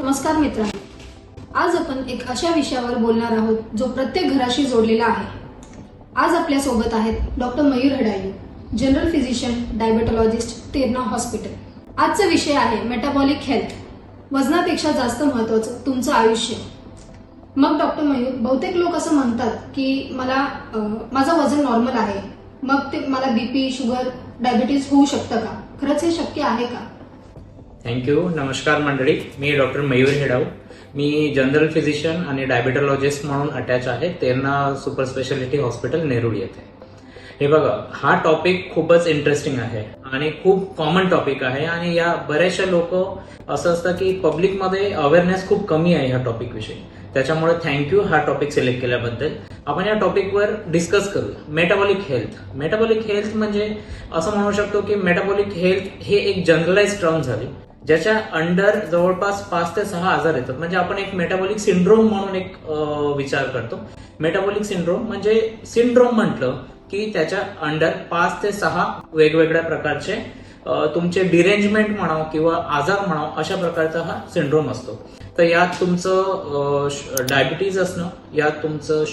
नमस्कार मित्रांनो, आज आपण एक अशा विषयावर बोलणार आहोत जो प्रत्येक घराशी जोडलेला आहे. आज आपल्या सोबत आहेत doctor Mayur Hadayu, general physician, diabetologist, Terna hospital. आजचा विषय आहे मेटाबॉलिक हेल्थ. वजनापेक्षा जास्त महत्वाचं तुमचं आयुष्य. मग डॉक्टर मयूर, बहुतेक लोक असं म्हणतात की माझं वजन नॉर्मल आहे, मग ते मला बीपी, शुगर, डायबिटीज होऊ शकतं का? खरंच हे शक्य आहे का? थँक्यू. नमस्कार मंडळी, मी डॉक्टर मयूर हेडाऊ. मी जनरल फिजिशियन आणि डायबेटॉलॉजिस्ट म्हणून अटॅच आहे Terna super speciality hospital, Nerul येथे. हे बघा, हा टॉपिक खूपच इंटरेस्टिंग आहे आणि खूप कॉमन टॉपिक आहे आणि या बऱ्याचशा लोक असं असतं की पब्लिकमध्ये अवेअरनेस खूप कमी आहे ह्या टॉपिक विषयी. त्याच्यामुळे थँक्यू हा टॉपिक सिलेक्ट केल्याबद्दल. आपण या टॉपिकवर डिस्कस करूया. Metabolic health. मेटाबॉलिक हेल्थ म्हणजे असं म्हणू शकतो की मेटाबॉलिक हेल्थ हे एक जनरलाइज टर्म झाली, ज्याच्या अंडर जवळपास 5 ते 6 आजार येतात. म्हणजे आपण एक मेटाबॉलिक सिंड्रोम म्हणून एक विचार करतो. मेटाबॉलिक सिंड्रोम म्हणजे सिंड्रोम म्हटलं की त्याच्या अंडर 5 ते 6 वेगवेगळ्या प्रकारचे तुमचे डिरेंजमेंट म्हणावं किंवा आजार म्हणावं, अशा प्रकारचा हा सिंड्रोम असतो. तर यात तुमचं डायबिटीज असणं, यात तुमचं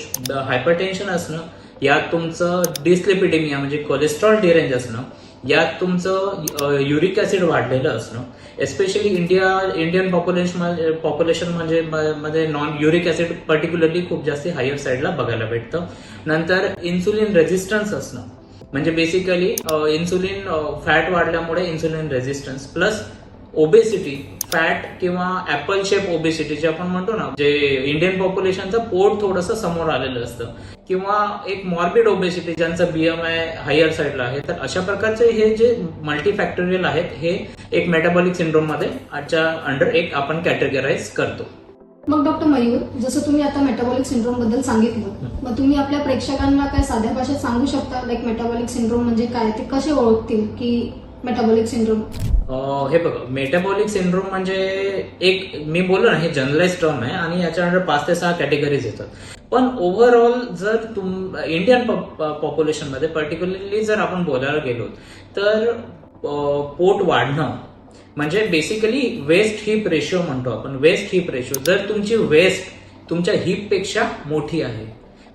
हायपरटेन्शन असणं, यात तुमचं डिस्लिपिडेमिया म्हणजे कोलेस्ट्रॉल डिरेंज असणं, यात तुमचं युरिक ऍसिड वाढलेलं असणं. एस्पेशली इंडियन पॉप्युलेशन म्हणजे नॉन युरिक ऍसिड पर्टिक्युलरली खूप जास्त हायर साईडला बघायला भेटतं. नंतर इन्सुलिन रेझिस्टन्स असणं, म्हणजे बेसिकली इन्सुलिन फॅट वाढल्यामुळे insulin resistance, plus obesity, fat किंवा ऍपल शेप ओबेसिटी जे आपण म्हणतो ना, जे इंडियन पॉप्युलेशनचं पोट थोडंसं समोर आलेलं असतं, किंवा एक मॉर्बिड ओबेसिटी ज्यांचं बीएमआय हायर साईडला आहे. तर अशा प्रकारचे हे जे मल्टीफॅक्टोरियल आहेत, हे एक मेटाबॉलिक सिंड्रोम मध्ये आजच्या अंडर एक आपण कॅटेगराइज करतो. मग डॉक्टर मयूर, जसं तुम्ही आता मेटाबॉलिक सिंड्रोम बद्दल सांगितलं, मग तुम्ही आपल्या प्रेक्षकांना काय साध्या भाषेत सांगू शकता, लाईक मेटाबॉलिक सिंड्रोम म्हणजे काय, ते कसे ओळखतील की मेटाबॉलिक सिंड्रोम? हे बघा, मेटाबॉलिक सिंड्रोम म्हणजे एक, मी बोललो ना, हे जनरलाइज टर्म आहे आणि याच्या अंडर 5 ते 6 कॅटेगरीज येतात. पण ओव्हरऑल जर इंडियन पॉप्युलेशन मध्ये पर्टिक्युलरली जर आपण बोलायला गेलो तर पोट वाढणं म्हणजे बेसिकली वेस्ट हिप रेशिओ म्हणतो आपण. वेस्ट हिप रेशिओ, जर तुमची वेस्ट तुमच्या हिप पेक्षा मोठी आहे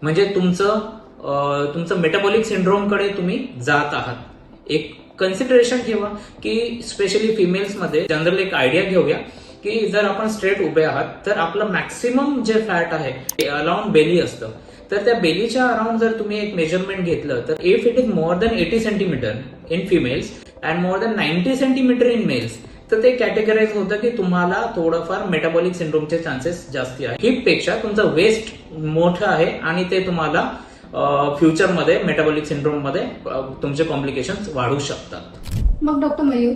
म्हणजे तुमचं मेटाबॉलिक सिंड्रोम कडे तुम्ही जात आहात. एक कन्सिडरेशन ठेवा की स्पेशली फिमेल्स मध्ये जनरल एक आयडिया घेऊया की जर आपण स्ट्रेट उभे आहात तर आपलं मॅक्सिमम जे फॅट आहे ते अराउंड बेली असतं. तर त्या बेलीच्या अराउंड जर तुम्ही एक मेजरमेंट घेतलं तर if it is more than 80 centimetre in females and more than 90 centimetre in males, तर ते कॅटेगराइज होतं की तुम्हाला थोडंफार मेटाबॉलिक सिंड्रोमचे चान्सेस जास्ती आहे. हिप पेक्षा तुमचं वेस्ट मोठं आहे आणि ते तुम्हाला फ्युचरमध्ये मेटाबॉलिक सिंड्रोम मध्ये तुमचे कॉम्प्लिकेशन्स वाढू शकतात. मग doctor Mayur,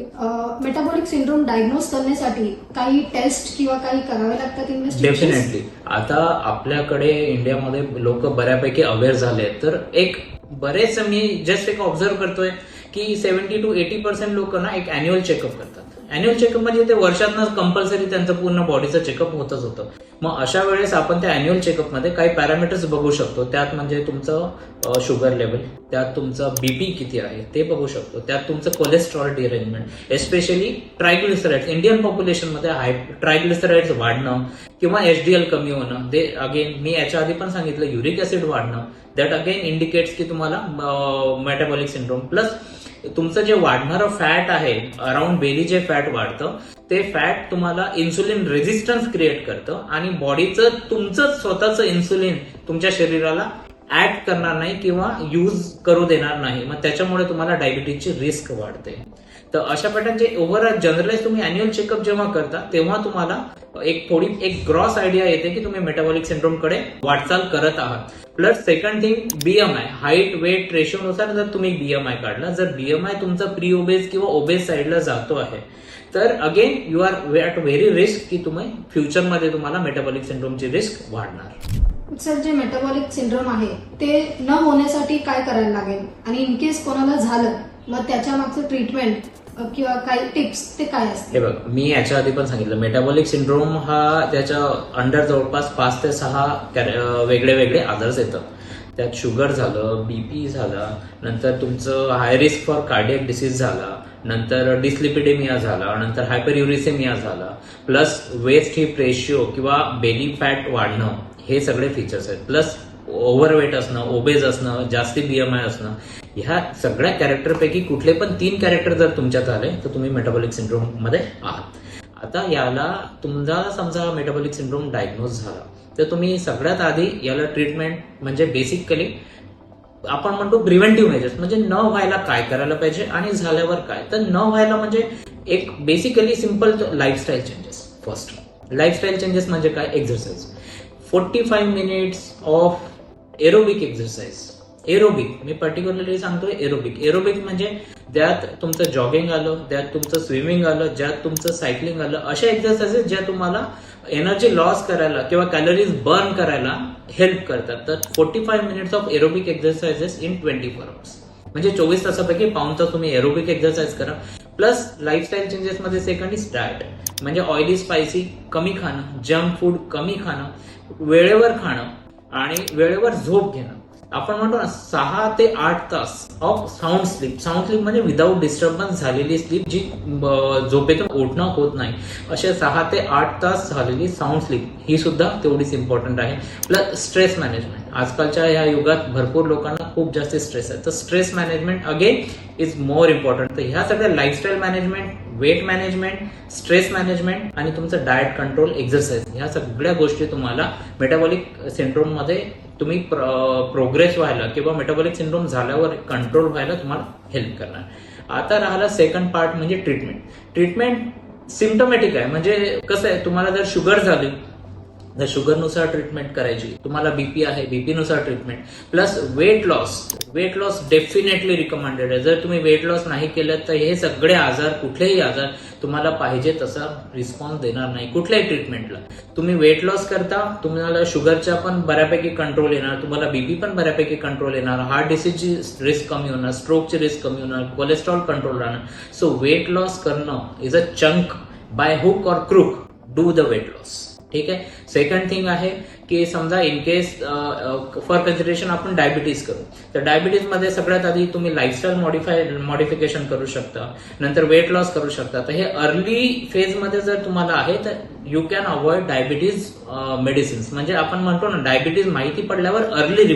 metabolic syndrome diagnose करण्यासाठी काही टेस्ट किंवा काही करावे लागतात? डेफिनेटली. आता आपल्याकडे इंडियामध्ये लोक बऱ्यापैकी अवेअर झाले, तर एक बरेच मी जस्ट एक ऑब्झर्व करतोय की 70 to 80% लोक ना एक अॅन्युअल चेकअप करतात. अॅन्युअल चेकअप म्हणजे ते वर्षातनं कंपल्सरी त्यांचं पूर्ण बॉडीचं चेकअप होतच होतं. मग अशा वेळेस आपण त्या अॅन्युअल चेकअपमध्ये काही पॅरामीटर्स बघू शकतो. त्यात म्हणजे तुमचं शुगर लेवल, त्यात तुमचं बीपी किती आहे ते बघू शकतो, त्यात तुमचं cholesterol derangement, especially triglycerides. Indian पॉप्युलेशनमध्ये ट्रायग्लिसराइड्स वाढणं किंवा एचडीएल कमी होणं, ते अगेन मी याच्या आधी पण सांगितलं, युरिक ऍसिड वाढणं, दॅट अगेन इंडिकेट्स की तुम्हाला मेटाबॉलिक सिंड्रोम. प्लस तुमचं जे वाढणारं फॅट आहे, अराउंड बेली जे फॅट वाढतं, ते फॅट तुम्हाला इन्सुलिन रेझिस्टन्स क्रिएट करतं आणि बॉडीचं तुमचं स्वतःचं इन्सुलिन तुमच्या शरीराला ऍड करणार नाही किंवा यूज करू देणार नाही. मग त्याच्यामुळे तुम्हाला डायबिटीजची रिस्क वाढते. तर अशा प्रकारचे ओव्हरऑल जनरलाइज तुम्ही अॅन्युअल चेकअप जेव्हा करता तेव्हा तुम्हाला एक ग्रॉस आयडिया येते की तुम्ही मेटाबॉलिक सिंड्रोम कडे वाटचाल करत आहात. Plus second thing, BMI, height weight रेशोनुसार जर तुम्ही बीएमआय काढला, जर बीएमआय तुमचा प्री ओबेस किंवा ओबेस साईडला जातो आहे तर again you are at very risk की तुम्ही फ्युचरमध्ये तुम्हाला मेटाबॉलिक सिंड्रोमची रिस्क वाढणार. सर, जे मेटाबॉलिक सिंड्रोम आहे ते न होण्यासाठी काय करायला लागेल, आणि इन केस कोणाला झालं मग त्याच्या मागचं ट्रीटमेंट किंवा काही टिप्स ते काय असते? हे बघ, मी याच्या आधी पण सांगितलं, मेटाबॉलिक सिंड्रोम हा त्याच्या अंडर जवळपास 5 ते 6 वेगळे वेगळे आजार येतात. त्यात शुगर झालं, बीपी झाला, नंतर तुमचं high risk for cardiac disease झाला, नंतर डिस्लिपिडेमिया झाला, नंतर हायपरयुरिसेमिया झाला, प्लस वेस्ट हिप रेशिओ किंवा बेली फॅट वाढणं, हे सगळे फीचर्स आहेत. प्लस ओव्हरवेट असणं, ओबेज असणं, जास्ती बीएमआय असणं, ह्या सगळ्या कॅरेक्टरपैकी कुठले पण 3 कॅरेक्टर जर तुमच्यात आले तर तुम्ही मेटाबॉलिक सिंड्रोम मध्ये आहात. आता याला तुमचा समजा मेटाबॉलिक सिंड्रोम डायग्नोज झाला तर तुम्ही सगळ्यात आधी याला ट्रीटमेंट म्हणजे बेसिकली आपण म्हणतो प्रिव्हेंटिव्ह मेजर्स, म्हणजे न व्हायला काय करायला पाहिजे आणि झाल्यावर काय. तर न व्हायला म्हणजे एक basically simple lifestyle changes. First lifestyle changes म्हणजे काय? Exercise. 45 minutes of aerobic exercise. Aerobic me particularly सांगतोय एरोबिक. एरोबिक म्हणजे ज्यात तुमचं जॉगिंग आलं, त्यात तुमचं स्विमिंग आलं, ज्यात तुमचं सायकलिंग आलं, अशा एक्झरसाइजेस ज्या तुम्हाला एनर्जी लॉस करायला किंवा कॅलरीज बर्न करायला हेल्प करतात. तर 45 minutes of aerobic exercises in 24 hours, म्हणजे 24 तासापैकी पाऊण तास तुम्ही एरोबिक एक्झरसाइज करा. प्लस लाईफस्टाईल चेंजेस मध्ये सेकंड इज डाएट, म्हणजे ऑइली स्पायसी कमी खाणं, जंक फूड कमी खाणं, वेळेवर खाणं आणि वेळेवर झोप घेणं. आपण म्हणतो ना 6 ते 8 तास of sound sleep. Sound sleep म्हणजे विदाऊट डिस्टर्बन्स झालेली स्लीप, जी झोपेतून उठणं होत नाही, अशा 6 ते 8 तास झालेली साऊंड स्लीप ही सुद्धा तेवढीच इम्पॉर्टंट आहे. Plus stress management. आजकालच्या या युगात भरपूर लोकांना खूप जास्त स्ट्रेस आहे, तर stress management again is more important. तर ह्या सगळ्या lifestyle management, weight management, stress management आणि तुमचं डाएट कंट्रोल, एक्झरसाइज, ह्या सगळ्या गोष्टी तुम्हाला मेटाबॉलिक सिंड्रोम मध्ये तुम्ही प्रोग्रेस व्हायला किंवा मेटाबॉलिक सिंड्रोम झाल्यावर कंट्रोल व्हायला तुम्हाला हेल्प करणार. आता राहिला सेकंड पार्ट म्हणजे ट्रीटमेंट. ट्रीटमेंट सिम्टमॅटिक आहे, म्हणजे कसं आहे, तुम्हाला जर शुगर झाली तर शुगरनुसार ट्रीटमेंट करायची, तुम्हाला बीपी आहे बीपी नुसार treatment. Plus weight loss. Weight loss definitely recommended आहे. जर तुम्ही वेट लॉस नाही केलं तर हे सगळे आजार, कुठलेही आजार तुम्हाला पाहिजे तसा रिस्पॉन्स देणार नाही कुठल्याही ट्रीटमेंटला. तुम्ही वेट लॉस करता, तुम्हाला शुगरच्या पण बऱ्यापैकी कंट्रोल येणार, तुम्हाला बीपी पण बऱ्यापैकी कंट्रोल येणार, हार्ट डिसीजची रिस्क कमी होणार, स्ट्रोकची रिस्क कमी होणार, कोलेस्ट्रॉल कंट्रोल राहणार. सो वेट लॉस करणं is a chunk. By hook or crook do the weight loss. ठीक आहे. सेकंड थिंग आहे की समजा इन केस फॉर कन्सिडरेशन आपण डायबिटीज करू, तर डायबिटीज मध्ये सगळ्यात आधी तुम्ही लाईफस्टाईल मॉडिफिकेशन करू शकता, नंतर वेट लॉस करू शकता. तर हे अर्ली फेज मध्ये जर तुम्हाला आहे तर you can avoid diabetes medicines. म्हणजे आपण म्हणतो ना डायबिटीज माहिती पडल्यावर अर्ली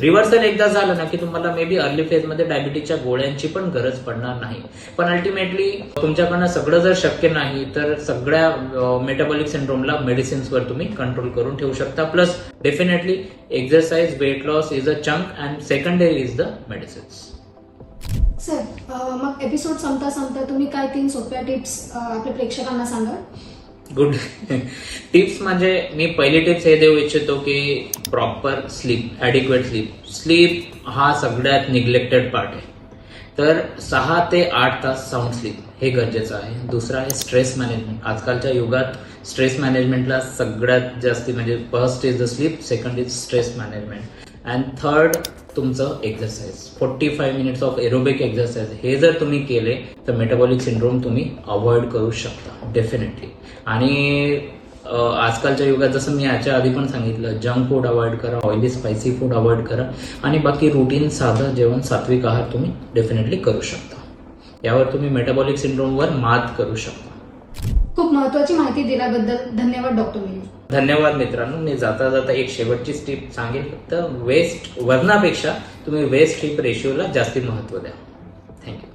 रिव्हर्सल एकदा झालं ना की तुम्हाला मे बी अर्ली फेज मध्ये डायबिटीजच्या गोळ्यांची पण गरज पडणार नाही. पण अल्टिमेटली तुमच्याकडनं सगळं जर शक्य नाही तर सगळ्या मेटाबॉलिक सिंड्रोमला मेडिसिन्सवर तुम्ही कंट्रोल करून ठेवू शकता. Plus definitely exercise, weight loss is a chunk and secondary is the medicines. Sir, मग एपिसोड संपता तुम्ही काय 3 सोप्या टिप्स आपल्या प्रेक्षकांना सांगा? गुड. टिप्स म्हणजे मी पहिली टिप्स हे देऊ इच्छितो की proper sleep, adequate sleep. Sleep हा सगळ्यात निग्लेक्टेड पार्ट आहे. तर 6 ते 8 तास साऊंड स्लीप हे गरजेचं आहे. दुसरं आहे स्ट्रेस मॅनेजमेंट. आजकालच्या युगात स्ट्रेस मॅनेजमेंटला सगळ्यात जास्ती म्हणजे first is the sleep, second is stress management and third तुमचं exercise. 45 minutes of aerobic exercise हे जर तुम्ही केले तर मेटाबॉलिक सिंड्रोम तुम्ही अवॉइड करू शकता डेफिनेटली. आणि आजकालच्या युगात जसं मी याच्या आधी पण सांगितलं, जंक फूड अवॉइड करा, ऑइली स्पायसी फूड अवॉइड करा आणि बाकी रुटीन साधं जेवण, सात्विक आहार तुम्ही डेफिनेटली करू शकता. यावर तुम्ही मेटाबॉलिक सिंड्रोमवर मात करू शकता. खूप महत्वाची माहिती दिल्याबद्दल धन्यवाद डॉक्टर मयूर. धन्यवाद मित्रांनो. मी जाता जाता एक शेवटची टिप सांगेल, फक्त वेस्ट वजनापेक्षा तुम्ही वेस्ट हिप रेशिओला जास्ती महत्व द्या. थँक्यू.